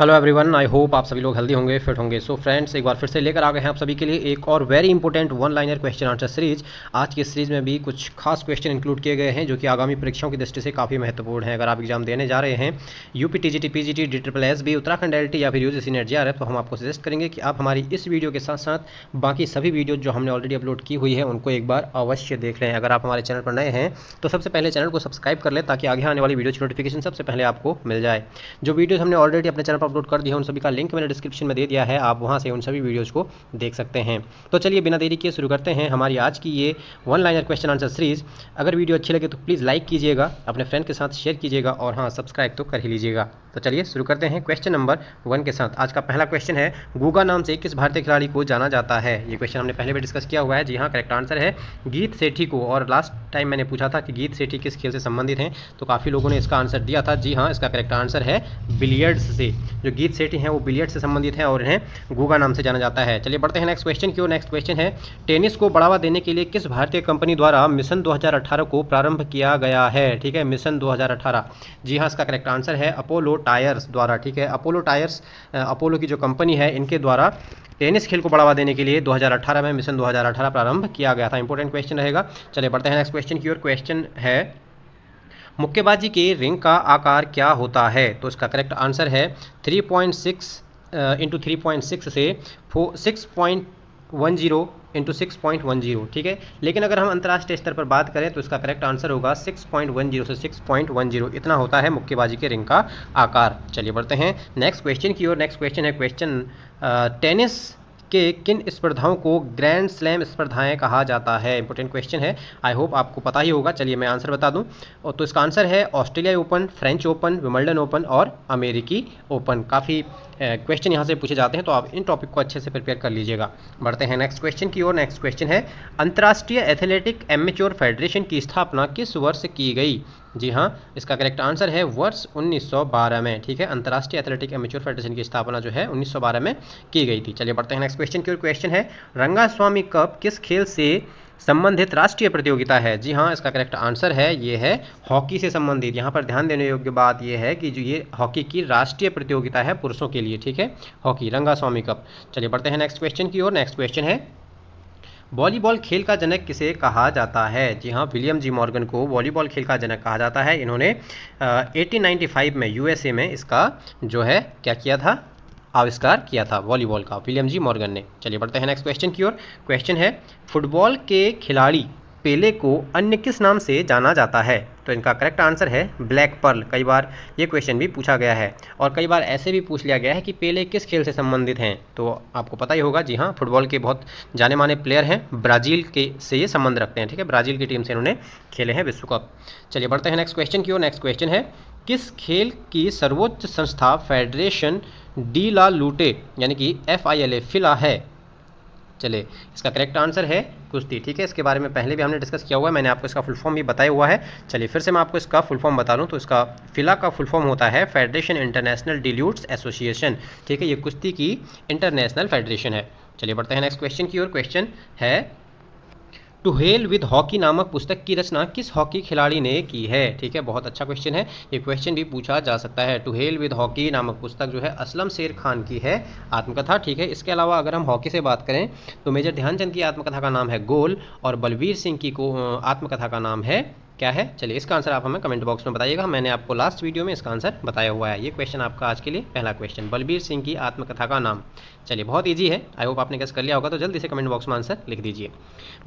Hello everyone, I hope आप सभी लोग हेल्दी होंगे, फिट होंगे। सो फ्रेंड्स, एक बार फिर से लेकर आ गए हैं आप सभी के लिए एक और very important one liner question answer series. आज की सीरीज में भी कुछ खास क्वेश्चन इंक्लूड किए गए हैं जो कि आगामी परीक्षाओं की दृष्टि से काफ़ी महत्वपूर्ण है। अगर आप एग्जाम देने जा रहे हैं UP TGT, PGT, DSSB, Uttarakhand LT या फिर यूजीसी नेट JRF, तो हम आपको सजेस्ट करेंगे कि आप हमारी इस वीडियो के साथ साथ बाकी सभी वीडियो जो हमने ऑलरेडी अपलोड की हुई है उनको एक बार अवश्य देख लें। अगर आप हमारे चैनल पर नए हैं तो सबसे पहले चैनल को सब्सक्राइब कर लें ताकि आगे आने वाली वीडियो की नोटिफिकेशन सबसे पहले आपको मिल जाए। जो वीडियोस हमने ऑलरेडी अपने चैनल पर अपलोड कर दी है उन सभी का लिंक मैंने डिस्क्रिप्शन में दे दिया है, आप वहां से उन सभी वीडियोस को देख सकते हैं। तो चलिए बिना देरी किए शुरू करते हैं हमारी आज की ये one liner question answer series. अगर वीडियो अच्छी लगे तो प्लीज़ लाइक कीजिएगा, अपने फ्रेंड के साथ शेयर कीजिएगा और हाँ, सब्सक्राइब तो कर ही लीजिएगा। तो चलिए शुरू करते हैं क्वेश्चन नंबर 1 के साथ। आज का पहला क्वेश्चन है, गुगा नाम से किस भारतीय खिलाड़ी को जाना जाता है? ये क्वेश्चन हमने पहले भी डिस्कस किया हुआ है। जी हाँ, करेक्ट आंसर है गीत सेठी को। और लास्ट टाइम मैंने पूछा था कि गीत सेठी किस खेल से संबंधित हैं, तो काफ़ी लोगों ने इसका आंसर दिया था। जी हाँ, इसका करेक्ट आंसर है बिलियर्ड्स से। जो गीत सेठी हैं वो बिलियर्ड्स से संबंधित हैं और इन्हें गुगा नाम से जाना जाता है। चलिए बढ़ते हैं नेक्स्ट क्वेश्चन की ओर। नेक्स्ट क्वेश्चन है, टेनिस को बढ़ावा देने के लिए किस भारतीय कंपनी द्वारा मिशन 2018 को प्रारंभ किया गया है? ठीक है, मिशन 2018। जी हाँ, इसका करेक्ट आंसर है अपोलो टायर्स द्वारा। ठीक है, अपोलो टायर्स, अपोलो की जो कंपनी है इनके द्वारा टेनिस खेल को बढ़ावा देने के लिए 2018 में मिशन 2018 प्रारंभ किया गया था। इंपॉर्टेंट क्वेश्चन रहेगा। चलिए बढ़ते हैं नेक्स्ट क्वेश्चन की ओर। क्वेश्चन है, मुक्केबाजी के रिंग का आकार क्या होता है? तो इसका करेक्ट आंसर है 3.6 इंटू 3.6 से 6.10 इंटू 6.10। ठीक है, लेकिन अगर हम अंतर्राष्ट्रीय स्तर पर बात करें तो इसका करेक्ट आंसर होगा 6.10 से 6.10। इतना होता है मुक्केबाजी के रिंग का आकार। चलिए बढ़ते हैं नेक्स्ट क्वेश्चन की ओर। नेक्स्ट क्वेश्चन है, क्वेश्चन टेनिस के किन स्पर्धाओं को ग्रैंड स्लैम स्पर्धाएं कहा जाता है? इंपॉर्टेंट क्वेश्चन है, आई होप आपको पता ही होगा। चलिए मैं आंसर बता दूं, और तो इसका आंसर है Australia open, French open, Wimbledon open और अमेरिकी ओपन। काफ़ी क्वेश्चन यहाँ से पूछे जाते हैं, तो आप इन टॉपिक को अच्छे से प्रिपेयर कर लीजिएगा। बढ़ते हैं नेक्स्ट क्वेश्चन की ओर। नेक्स्ट क्वेश्चन है, अंतर्राष्ट्रीय एथलेटिक एमेच्योर फेडरेशन की स्थापना किस वर्ष की गई? जी हाँ, इसका करेक्ट आंसर है वर्ष 1912 में। ठीक है, अंतर्राष्ट्रीय एथलेटिक एमेच्योर फेडरेशन की स्थापना जो है 1912 में की गई थी। चलिए बढ़ते हैं नेक्स्ट क्वेश्चन की ओर। क्वेश्चन है, रंगास्वामी कप किस खेल से संबंधित राष्ट्रीय प्रतियोगिता है? जी हाँ, इसका करेक्ट आंसर है ये है हॉकी से संबंधित। यहाँ पर ध्यान देने योग्य बात यह है कि जो ये हॉकी की राष्ट्रीय प्रतियोगिता है पुरुषों के लिए। ठीक है, हॉकी रंगास्वामी कप। चलिए बढ़ते हैं नेक्स्ट क्वेश्चन की ओर। नेक्स्ट क्वेश्चन है, वॉलीबॉल खेल का जनक किसे कहा जाता है? जी हाँ, विलियम जी मॉर्गन को वॉलीबॉल खेल का जनक कहा जाता है। इन्होंने 1895 में USA में इसका जो है क्या किया था, आविष्कार किया था वॉलीबॉल का, विलियम जी मॉर्गन ने। चलिए बढ़ते हैं नेक्स्ट क्वेश्चन की ओर। क्वेश्चन है, फुटबॉल के खिलाड़ी पेले को अन्य किस नाम से जाना जाता है? तो इनका करेक्ट आंसर है ब्लैक पर्ल। कई बार ये क्वेश्चन भी पूछा गया है और कई बार ऐसे भी पूछ लिया गया है कि पेले किस खेल से संबंधित हैं, तो आपको पता ही होगा। जी हाँ, फुटबॉल के बहुत जाने माने प्लेयर हैं, ब्राज़ील के से ये संबंध रखते हैं। ठीक है, ब्राज़ील की टीम से इन्होंने खेले हैं विश्व कप। चलिए बढ़ते हैं नेक्स्ट क्वेश्चन की ओर। नेक्स्ट क्वेश्चन है, किस खेल की सर्वोच्च संस्था फेडरेशन डी ला लूटे यानी कि FILA फिला है? चलिए इसका करेक्ट आंसर है कुश्ती। ठीक है, इसके बारे में पहले भी हमने डिस्कस किया हुआ है, मैंने आपको इसका फुल फॉर्म भी बताया हुआ है। चलिए फिर से मैं आपको इसका फुल फॉर्म बता दूं, तो इसका फिला का फुल फॉर्म होता है फेडरेशन इंटरनेशनल डिल्यूट्स एसोसिएशन। ठीक है, ये कुश्ती की इंटरनेशनल फेडरेशन है। चलिए बढ़ते हैं नेक्स्ट क्वेश्चन की ओर। क्वेश्चन है, टू हेल विद हॉकी नामक पुस्तक की रचना किस हॉकी खिलाड़ी ने की है? ठीक है, बहुत अच्छा क्वेश्चन है, ये क्वेश्चन भी पूछा जा सकता है। टू हेल विद हॉकी नामक पुस्तक जो है असलम शेर खान की है आत्मकथा। ठीक है, इसके अलावा अगर हम हॉकी से बात करें तो मेजर ध्यानचंद की आत्मकथा का नाम है गोल और बलबीर सिंह की आत्मकथा का नाम है क्या है? चलिए इसका आंसर आप हमें कमेंट बॉक्स में बताइएगा, मैंने आपको लास्ट वीडियो में इसका आंसर बताया हुआ है। ये क्वेश्चन आपका आज के लिए पहला क्वेश्चन, बलबीर सिंह की आत्मकथा का नाम। चलिए बहुत इजी है, आई होप आपने गेस कर लिया होगा, तो जल्दी से कमेंट बॉक्स में आंसर लिख दीजिए।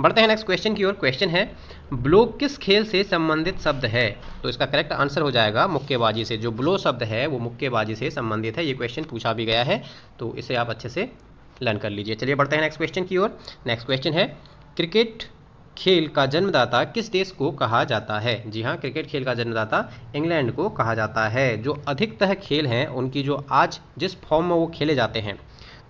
बढ़ते हैं नेक्स्ट क्वेश्चन की ओर। क्वेश्चन है, ब्लो किस खेल से संबंधित शब्द है? तो इसका करेक्ट आंसर हो जाएगा मुक्केबाजी से। जो ब्लो शब्द है वो मुक्केबाजी से संबंधित है। ये क्वेश्चन पूछा भी गया है, तो इसे आप अच्छे से लर्न कर लीजिए। चलिए बढ़ते हैं नेक्स्ट क्वेश्चन की ओर। नेक्स्ट क्वेश्चन है, क्रिकेट खेल का जन्मदाता किस देश को कहा जाता है? जी हाँ, क्रिकेट खेल का जन्मदाता इंग्लैंड को कहा जाता है। जो अधिकतर खेल हैं उनकी जो आज जिस फॉर्म में वो खेले जाते हैं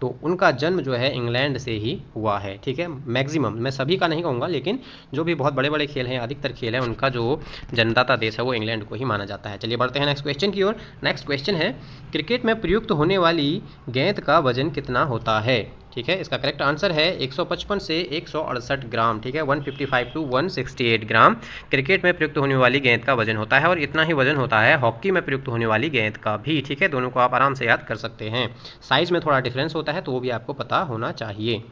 तो उनका जन्म जो है इंग्लैंड से ही हुआ है। ठीक है, मैक्सिमम, मैं सभी का नहीं कहूँगा, लेकिन जो भी बहुत बड़े बड़े खेल हैं, अधिकतर खेल हैं, उनका जो जन्मदाता देश है वो इंग्लैंड को ही माना जाता है। चलिए बढ़ते हैं नेक्स्ट क्वेश्चन की ओर। नेक्स्ट क्वेश्चन है, क्रिकेट में प्रयुक्त होने वाली गेंद का वजन कितना होता है? ठीक है, इसका करेक्ट आंसर है 155 से 168 ग्राम। ठीक है, 155 टू 168 ग्राम क्रिकेट में प्रयुक्त होने वाली गेंद का वजन होता है, और इतना ही वजन होता है हॉकी में प्रयुक्त होने वाली गेंद का भी। ठीक है, दोनों को आप आराम से याद कर सकते हैं। साइज में थोड़ा डिफरेंस होता है, तो वो भी आपको पता होना चाहिए।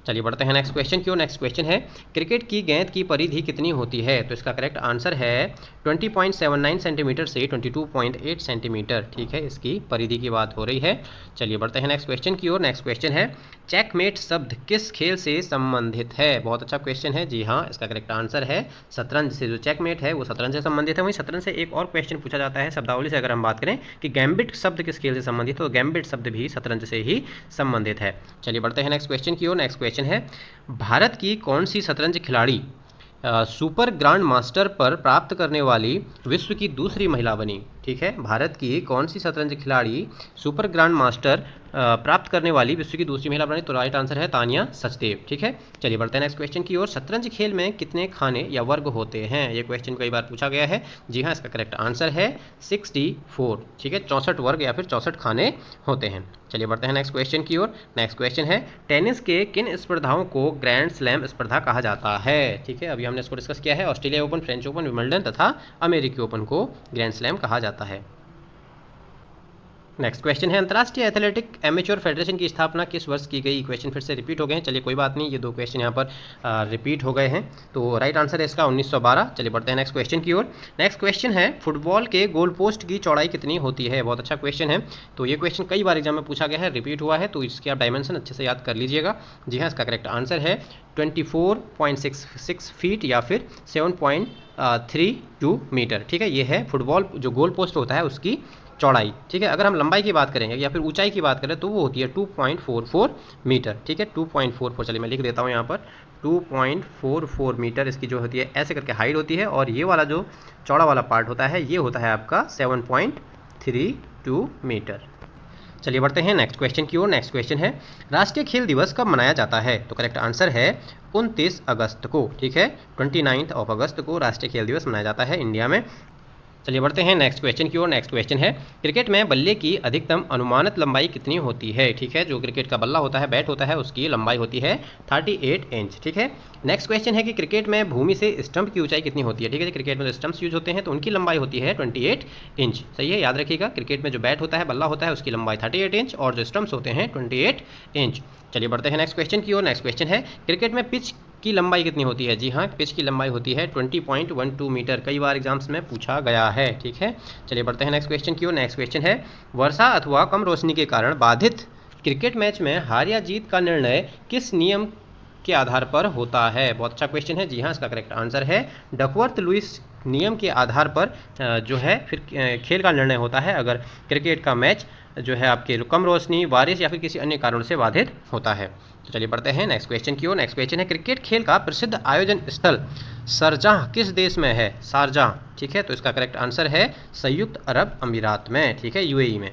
चलिए बढ़ते हैं नेक्स्ट क्वेश्चन की ओर। नेक्स्ट क्वेश्चन है, क्रिकेट की गेंद की परिधि कितनी होती है? तो इसका करेक्ट आंसर है 20.79 सेंटीमीटर से 22.8 सेंटीमीटर। ठीक है, इसकी परिधि की बात हो रही है। चलिए बढ़ते हैं नेक्स्ट क्वेश्चन की ओर। नेक्स्ट क्वेश्चन है, चेकमेट शब्द किस खेल से संबंधित है? बहुत अच्छा क्वेश्चन है। जी हाँ, इसका करेक्ट आंसर है शतरंज से। जो चेकमेट है वो शतरंज से संबंधित है। वहीं शतरंज से एक और क्वेश्चन पूछा जाता है शब्दावली से, अगर हम बात करें कि गैम्बिट शब्द किस खेल से संबंधित है, तो गैम्बिट शब्द भी शतरंज से ही संबंधित है। चलिए बढ़ते हैं नेक्स्ट क्वेश्चन की ओर। नेक्स्ट क्वेश्चन है, भारत की कौन सी शतरंज खिलाड़ी सुपर ग्रांड मास्टर पर प्राप्त करने वाली विश्व की दूसरी महिला बनी? ठीक है, भारत की कौन सी शतरंज खिलाड़ी सुपर ग्रांड मास्टर प्राप्त करने वाली विश्व की दूसरी महिला बनी? तो राइट आंसर है तानिया सचदेव। ठीक है, चलिए बढ़ते हैं नेक्स्ट क्वेश्चन की ओर। शतरंज खेल में कितने खाने या वर्ग होते हैं? ये क्वेश्चन कई बार पूछा गया है। जी हाँ, इसका करेक्ट आंसर है 64। ठीक है, 64 वर्ग या फिर 64 खाने होते हैं। चलिए बढ़ते हैं नेक्स्ट क्वेश्चन की ओर। नेक्स्ट क्वेश्चन है, टेनिस के किन स्पर्धाओं को ग्रैंड स्लैम स्पर्धा कहा जाता है? ठीक है, अभी हमने इसको डिस्कस किया है। Australia open, French open, Wimbledon तथा अमेरिकी ओपन को ग्रैंड स्लैम कहा जाता है। नेक्स्ट क्वेश्चन है, अंतर्राष्ट्रीय एथलेटिक एमेच्योर फेडरेशन की स्थापना किस वर्ष की गई? क्वेश्चन फिर से रिपीट हो गए हैं। चलिए कोई बात नहीं, ये दो क्वेश्चन यहाँ पर रिपीट हो गए हैं, तो राइट आंसर है इसका 1912। चलिए बढ़ते हैं नेक्स्ट क्वेश्चन की ओर। नेक्स्ट क्वेश्चन है, फुटबॉल के गोल पोस्ट की चौड़ाई कितनी होती है? बहुत अच्छा क्वेश्चन है। तो ये क्वेश्चन कई बार एग्जाम में पूछा गया है, रिपीट हुआ है, तो इसके आप डायमेंशन अच्छे से याद कर लीजिएगा। जी हाँ, इसका करेक्ट आंसर है 24.66 फीट या फिर 7.32 मीटर। ठीक है, ये है फुटबॉल जो गोल पोस्ट होता है उसकी चौड़ाई। ठीक है, अगर हम लंबाई की बात करेंगे या फिर ऊंचाई की बात करें तो वो होती है 2.44 मीटर। ठीक है, 2.44। चलिए मैं लिख देता हूँ यहाँ पर 2.44 मीटर इसकी जो होती है, ऐसे करके हाइट होती है, और ये वाला जो चौड़ा वाला पार्ट होता है ये होता है आपका 7.32 मीटर। चलिए बढ़ते हैं नेक्स्ट क्वेश्चन की ओर। नेक्स्ट क्वेश्चन है, राष्ट्रीय खेल दिवस कब मनाया जाता है? तो करेक्ट आंसर है 29 अगस्त को। ठीक है, 29 अगस्त को राष्ट्रीय खेल दिवस मनाया जाता है इंडिया में। चलिए बढ़ते हैं नेक्स्ट क्वेश्चन की ओर। नेक्स्ट क्वेश्चन है, क्रिकेट में बल्ले की अधिकतम अनुमानित लंबाई कितनी होती है? ठीक है, जो क्रिकेट का बल्ला होता है, बैट होता है, उसकी लंबाई होती है 38 इंच। ठीक है, नेक्स्ट क्वेश्चन है कि क्रिकेट में भूमि से स्टंप की ऊंचाई कितनी होती है? ठीक है, क्रिकेट में जो स्टंप्स यूज होते हैं तो उनकी लंबाई होती है 28 इंच। सही है, याद रखिएगा, क्रिकेट में जो बैट होता है, बल्ला होता है, उसकी लंबाई 38 इंच और जो स्टंप्स होते हैं 28 इंच। चलिए बढ़ते हैं नेक्स्ट क्वेश्चन की ओर। नेक्स्ट क्वेश्चन है, क्रिकेट में पिच की लंबाई कितनी होती है? जी हाँ, पिच की लंबाई होती है 20.12 मीटर। कई बार एग्जाम्स में पूछा गया है। ठीक है, चलिए बढ़ते हैं नेक्स्ट क्वेश्चन की ओर। नेक्स्ट क्वेश्चन है, वर्षा अथवा कम रोशनी के कारण बाधित क्रिकेट मैच में हार या जीत का निर्णय किस नियम के आधार पर होता है? बहुत अच्छा क्वेश्चन है। जी हाँ, इसका करेक्ट आंसर है डकवर्थ लुईस नियम के आधार पर जो है फिर खेल का निर्णय होता है, अगर क्रिकेट का मैच जो है आपके कम रोशनी, बारिश या फिर किसी अन्य कारण से बाधित होता है। तो चलिए बढ़ते हैं नेक्स्ट क्वेश्चन की ओर। नेक्स्ट क्वेश्चन है, क्रिकेट खेल का प्रसिद्ध आयोजन स्थल शारजाह किस देश में है? शारजाह। ठीक है, तो इसका करेक्ट आंसर है संयुक्त अरब अमीरात में। ठीक है, यूएई में।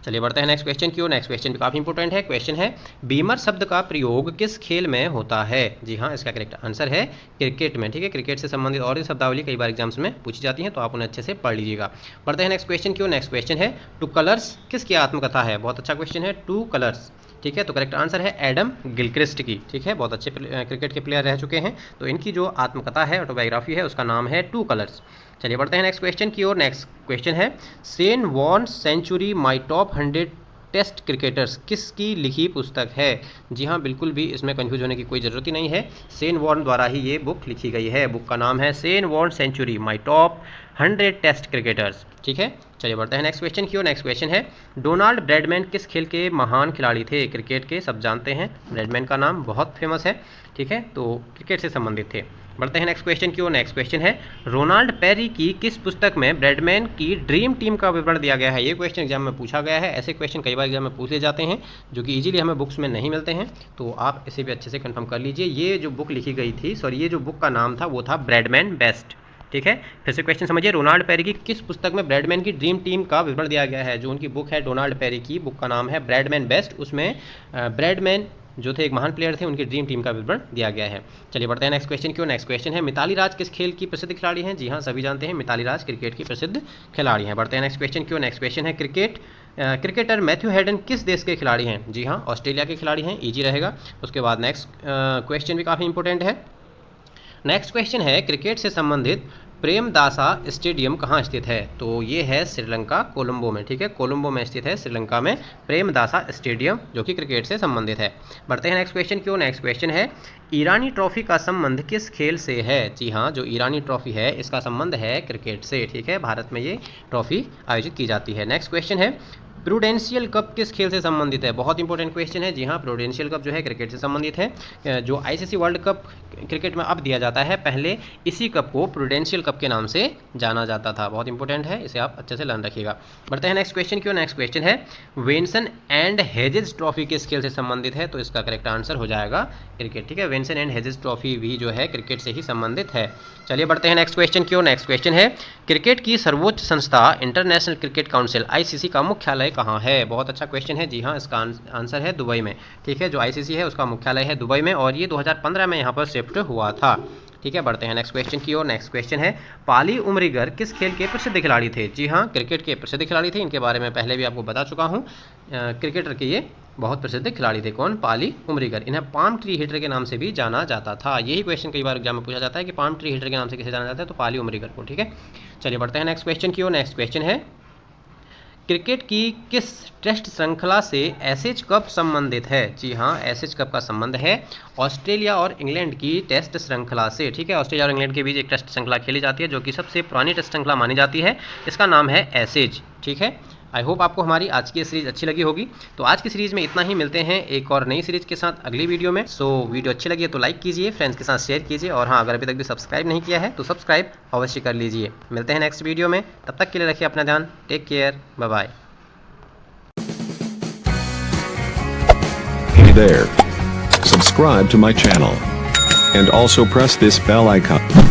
चलिए बढ़ते हैं नेक्स्ट क्वेश्चन की ओर। नेक्स्ट क्वेश्चन काफी इंपॉर्टेंट है। क्वेश्चन है, बीमर शब्द का प्रयोग किस खेल में होता है? जी हाँ, इसका करेक्ट आंसर है क्रिकेट में। ठीक है, क्रिकेट से संबंधित और भी शब्दावली कई बार एग्जाम्स में पूछी जाती हैं, तो आप उन्हें अच्छे से पढ़ लीजिएगा। बढ़ते हैं नेक्स्ट क्वेश्चन की ओर। नेक्स्ट क्वेश्चन है, टू कलर्स किसकी आत्मकथा है? बहुत अच्छा क्वेश्चन है, टू कलर्स। ठीक है, तो करेक्ट आंसर है एडम गिलक्रिस्ट की। ठीक है, बहुत अच्छे क्रिकेट के प्लेयर रह चुके हैं, तो इनकी जो आत्मकथा है, ऑटोबायोग्राफी है, उसका नाम है टू कलर्स। चलिए बढ़ते हैं नेक्स्ट क्वेश्चन की ओर। नेक्स्ट क्वेश्चन है, Shane Warne century my top 100 test cricketers किसकी लिखी पुस्तक है? जी हाँ, बिल्कुल भी इसमें कंफ्यूज होने की कोई ज़रूरत ही नहीं है, सेन वॉर्न द्वारा ही ये बुक लिखी गई है। बुक का नाम है Shane Warne century my top 100 test cricketers. ठीक है, चलिए बढ़ते हैं नेक्स्ट क्वेश्चन की ओर। नेक्स्ट क्वेश्चन है, डोनाल्ड ब्रैडमैन किस खेल के महान खिलाड़ी थे? क्रिकेट के, सब जानते हैं, ब्रैडमैन का नाम बहुत फेमस है। ठीक है, तो क्रिकेट से संबंधित थे। बढ़ते हैं नेक्स्ट क्वेश्चन की ओर। नेक्स्ट क्वेश्चन है, रोनाल्ड पेरी की किस पुस्तक में ब्रैडमैन की ड्रीम टीम का विवरण दिया गया है? ये क्वेश्चन एग्जाम में पूछा गया है। ऐसे क्वेश्चन कई बार एग्जाम में पूछ ले जाते हैं जो कि इजीली हमें बुक्स में नहीं मिलते हैं, तो आप इसे भी अच्छे से कंफर्म कर लीजिए। ये जो बुक लिखी गई थी, सॉरी, ये जो बुक का नाम था वो था ब्रैडमैन बेस्ट। ठीक है, फिर से क्वेश्चन समझिए, रोनाल्ड पेरी की किस पुस्तक में ब्रैडमैन की ड्रीम टीम का विवरण दिया गया है? जो उनकी बुक है डोनाल्ड पेरी की, बुक का नाम है ब्रैडमैन बेस्ट, उसमें ब्रैडमैन जो थे एक महान प्लेयर थे, उनकी ड्रीम टीम का विवरण दिया गया है। चलिए बढ़ते हैं नेक्स्ट क्वेश्चन की ओर। नेक्स्ट क्वेश्चन है, मिताली राज किस खेल की प्रसिद्ध खिलाड़ी हैं? जी हाँ, सभी जानते हैं, मिताली राज क्रिकेट की प्रसिद्ध खिलाड़ी हैं। बढ़ते हैं नेक्स्ट क्वेश्चन की ओर। नेक्स्ट क्वेश्चन है, क्रिकेट क्रिकेटर मैथ्यू हेडन किस देश के खिलाड़ी हैं? जी हाँ, ऑस्ट्रेलिया के खिलाड़ी हैं, इजी रहेगा। उसके बाद नेक्स्ट क्वेश्चन भी काफ़ी इंपॉर्टेंट है। नेक्स्ट क्वेश्चन है, क्रिकेट से संबंधित प्रेमदासा स्टेडियम कहाँ स्थित है? तो ये है श्रीलंका, कोलंबो में, ठीक है, कोलंबो में स्थित है श्रीलंका में प्रेमदासा स्टेडियम, जो कि क्रिकेट से संबंधित है। बढ़ते हैं नेक्स्ट क्वेश्चन की ओर। नेक्स्ट क्वेश्चन है, ईरानी ट्रॉफी का संबंध किस खेल से है? जी हाँ, जो ईरानी ट्रॉफी है इसका संबंध है क्रिकेट से, ठीक है, भारत में ये ट्रॉफी आयोजित की जाती है। नेक्स्ट क्वेश्चन है, प्रूडेंशियल कप किस खेल से संबंधित है? बहुत इंपॉर्टेंट क्वेश्चन है। जी हाँ, प्रूडेंशियल कप जो है क्रिकेट से संबंधित है। जो आईसीसी वर्ल्ड कप क्रिकेट में अब दिया जाता है, पहले इसी कप को प्रूडेंशियल कप के नाम से जाना जाता था। बहुत इंपॉर्टेंट है, इसे आप अच्छे से लर्न रखिएगा। बढ़ते हैं नेक्स्ट क्वेश्चन की ओर। नेक्स्ट क्वेश्चन है, विंसन एंड हेजेस ट्रॉफी किस खेल से संबंधित है? तो इसका करेक्ट आंसर हो जाएगा क्रिकेट, ठीक है, विंसन एंड हेजेस ट्रॉफी भी जो है क्रिकेट से ही संबंधित है। चलिए बढ़ते हैं नेक्स्ट क्वेश्चन की ओर। नेक्स्ट क्वेश्चन है, क्रिकेट की सर्वोच्च संस्था इंटरनेशनल क्रिकेट काउंसिल आईसीसी का मुख्यालय कहाँ है? बहुत अच्छा क्वेश्चन है। जी हाँ, इसका आंसर है दुबई में, ठीक है, जो आईसीसी है उसका मुख्यालय है दुबई में, और ये 2015 में यहाँ पर शिफ्ट हुआ था, ठीक है। बढ़ते हैं नेक्स्ट क्वेश्चन की ओर। नेक्स्ट क्वेश्चन है, पाली उमरीगर किस खेल के प्रसिद्ध खिलाड़ी थे? जी हाँ, क्रिकेट के प्रसिद्ध खिलाड़ी थे। इनके बारे में पहले भी आपको बता चुका हूँ। क्रिकेटर के ये बहुत प्रसिद्ध खिलाड़ी थे। कौन? पाली उमरीगर। इन्हें पाम ट्री हिटर के नाम से भी जाना जाता था। यही क्वेश्चन कई बार एग्जाम में पूछा जाता है कि पाम ट्री हिटर के नाम से किसे जाना जाता है, तो पाली उमरीगर को, ठीक है। चलिए बढ़ते हैं नेक्स्ट क्वेश्चन की ओर। नेक्स्ट क्वेश्चन है, क्रिकेट की किस टेस्ट श्रृंखला से एशेज कप संबंधित है? जी हाँ, एशेज कप का संबंध है ऑस्ट्रेलिया और इंग्लैंड की टेस्ट श्रृंखला से, ठीक है। ऑस्ट्रेलिया और इंग्लैंड के बीच एक टेस्ट श्रृंखला खेली जाती है, जो कि सबसे पुरानी टेस्ट श्रृंखला मानी जाती है। इसका नाम है एशेज, ठीक है। आई होप आपको हमारी आज की सीरीज अच्छी लगी होगी। तो आज की सीरीज में इतना ही, मिलते हैं एक और नई सीरीज के साथ अगली वीडियो में। सो वीडियो अच्छी लगी है तो लाइक कीजिए, फ्रेंड्स के साथ शेयर कीजिए, और हाँ, अगर अभी तक भी सब्सक्राइब नहीं किया है तो सब्सक्राइब अवश्य कर लीजिए। मिलते हैं नेक्स्ट वीडियो में, तब तक के लिए रखिए अपना ध्यान। Take care, bye bye. Hey there. Subscribe to my channel. And also press this bell icon.